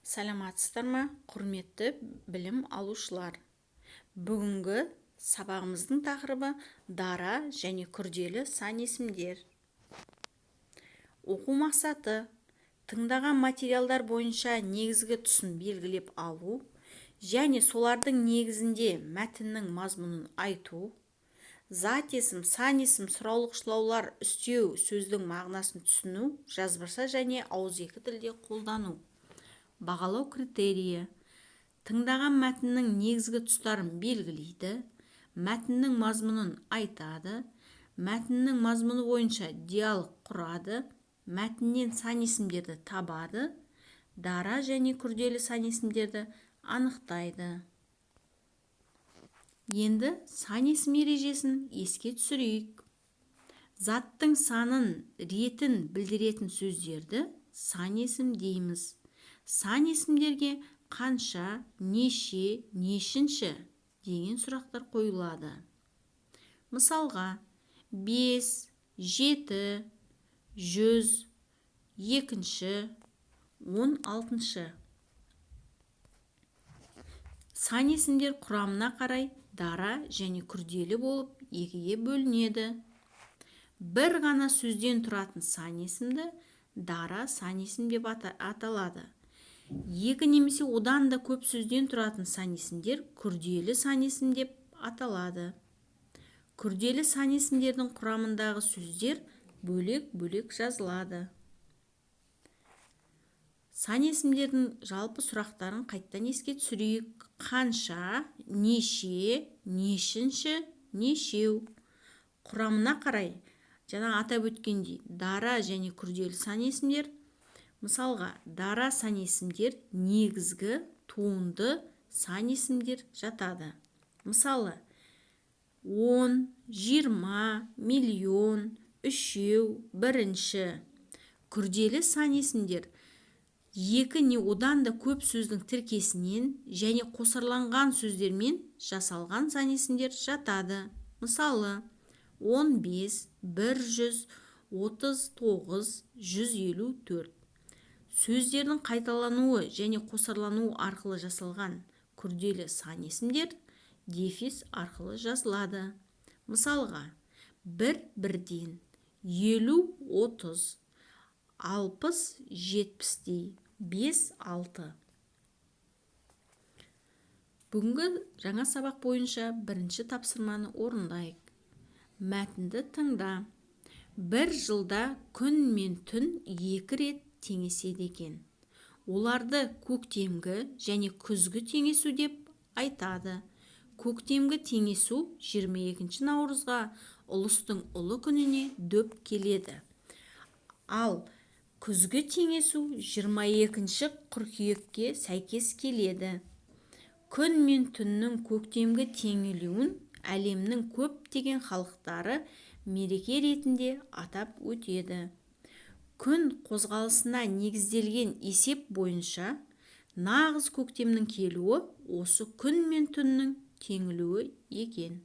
Саламатсыздар ма, құрметті білім алушылар? Бүгінгі сабағымыздың тақырыбы дара және күрделі сан есімдер. Оқу мақсаты: тыңдаған материалдар бойынша негізгі тұсын белгілеп алу және солардың негізінде мәтіннің мазмұнын айту. Зат есім, сан есім, сұраулық-шылаулар үстеу сөздің мағынасын түсіну, жазбаша және ауызекі тілде қолдану. Бағалау критерийі: тыңдаған мәтіннің негізгі тұстарын белгілейді, мәтіннің мазмұнын айтады, мәтіннің мазмұны бойынша диалог құрады, мәтіннен сан есімдерді табады, дара және күрделі сан есімдерді анықтайды. Енді сан есім ережесін еске түсірейік. Заттың санын, ретін білдіретін сөздерді сан есім дейміз. Сан есімдерге қанша, неше, нешінші деген сұрақтар қойылады. Мысалға, 5, 7, 100, екінші, 16. Сан есімдер құрамына қарай дара және күрделі болып екіге бөлінеді. Бір ғана сөзден тұратын сан есімді дара сан есім деп аталады. Екі немесе одан да көп сөзден тұратын сан есімдер күрделі сан есім деп аталады. Күрделі сан есімдердің құрамындағы сөздер бөлек-бөлек жазылады. Сан есімдердің жалпы сұрақтарын қайттан еске түсірейік. Қанша, неше, нешінші, нешеу. Құрамына қарай, жаңа атап өткендей, дара және күрделі сан есімдер. Мысалға, дара сан есімдер негізгі, туынды сан есімдер жатады. Мысалы, 10, 20, миллион, үшеу, бірінші. Күрделі сан есімдер екі не одан да көп сөздің тіркесінен және қосарланған сөздермен жасалған сан есімдер жатады. Мысалы, 15, 100, 39, 154. Сөздердің қайталануы және қосарлануы арқылы жасалған күрделі сан есімдер дефис арқылы жазылады. Мысалға, 1 1-ден, 50 30, 60 70-дей, 5 6. Бүгінгі жаңа сабақ бойынша бірінші тапсырманы орындайық. Мәтінді тыңда. Бір жылда күн мен түн 2 рет теңеседі екен. Оларды көктемгі және күзгі теңесу деп айтады. Көктемгі теңесу 22 наурызға ұлыстың ұлы күніне дөп келеді. Ал күзгі теңесу 22 қыркүйекке сәйкес келеді. Күн мен түннің көктемгі теңелуін әлемнің көптеген халықтары мереке ретінде атап өтеді. Күн қозғалысына негізделген есеп бойынша нағыз көктемнің келуі осы күн мен түннің теңелуі екен.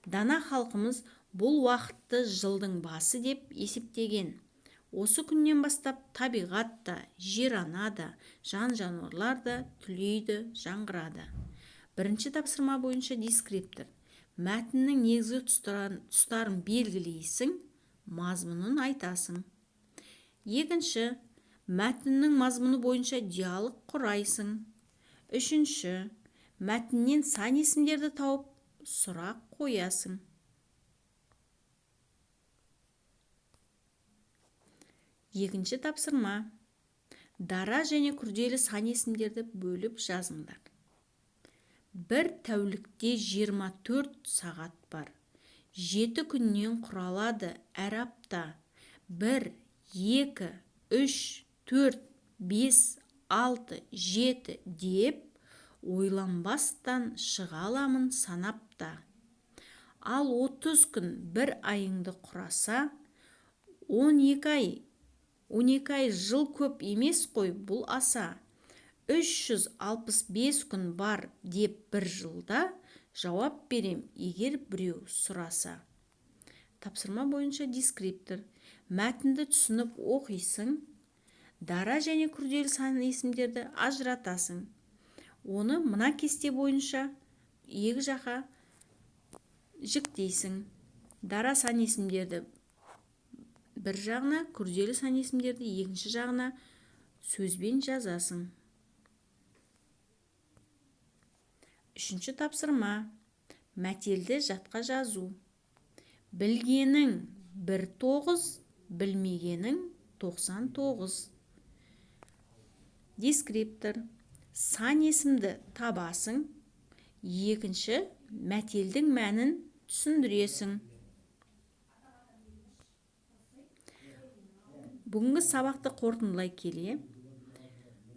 Дана халқымыз бұл уақытты жылдың басы деп есептеген. Осы күннен бастап табиғат та, жер-ана да, жан-жануарлар да түлейді, жаңғырады. Бірінші тапсырма бойынша дескриптор. Мәтіннің негізгі тұстарын белгілейсің, мазмұнын айтасың. Екінші, мәтіннің мазмұны бойынша диалог құрайсың. Үшінші, мәтіннен сан есімдерді тауып сұрақ қоясың. Екінші тапсырма. Дара және күрделі сан есімдерді бөліп жазыңдар. Бір тәулікте 24 сағат бар. 7 күннен құралады әр апта. 1, 2, 3, 4, 5, 6, 7 деп ойланбастан шыға аламын санапта. Ал 30 күн бір айыңды құраса, 12 ай жыл көп емес қой, бұл аса. 365 күн бар деп бір жылда жауап берем, егер біреу сұраса. Тапсырма бойынша дескриптор. Мәтінді түсініп оқисың. дара және күрделі сан есімдерді ажыратасың. Оны мына кесте бойынша екі жаққа жіктейсің. Дара сан есімдерді бір жағына, күрделі сан есімдерді екінші жағына сөзбен жазасың. Үшінші тапсырма. Мәтелді жатқа жазу. Білгенің 19, білмегенің 99. Дескриптор. Сан есімді табасың. Екінші, мәтелдің мәнін түсіндіресің. Бүгінгі сабақты қорытындылай келе,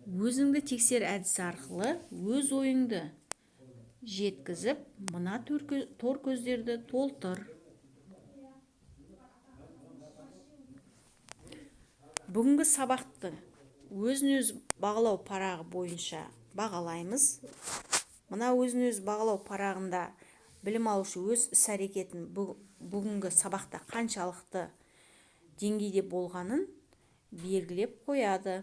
өзіңді тексер әдісі арқылы өз ойыңды жеткізіп, мына тор көздерді толтыр. Бүгінгі сабақты өзін-өз бағалау парағы бойынша бағалаймыз. Мына өзін-өз бағалау парағында білім алушы өз іс-әрекетін бүгінгі сабақта қаншалықты деңгейде болғанын белгілеп қояды.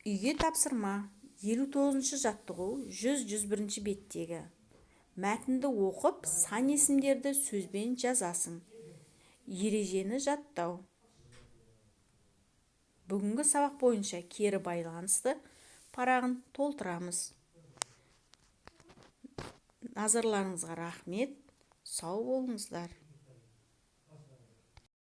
Үйге тапсырма. 59-шы жаттығу 100-101 беттегі. Мәтінді оқып, сан есімдерді сөзбен жазасың. Ережені жаттау. Бүгінгі сабақ бойынша кері байланысты парағын толтырамыз. Назарларыңызға рахмет. Сау болыңыздар.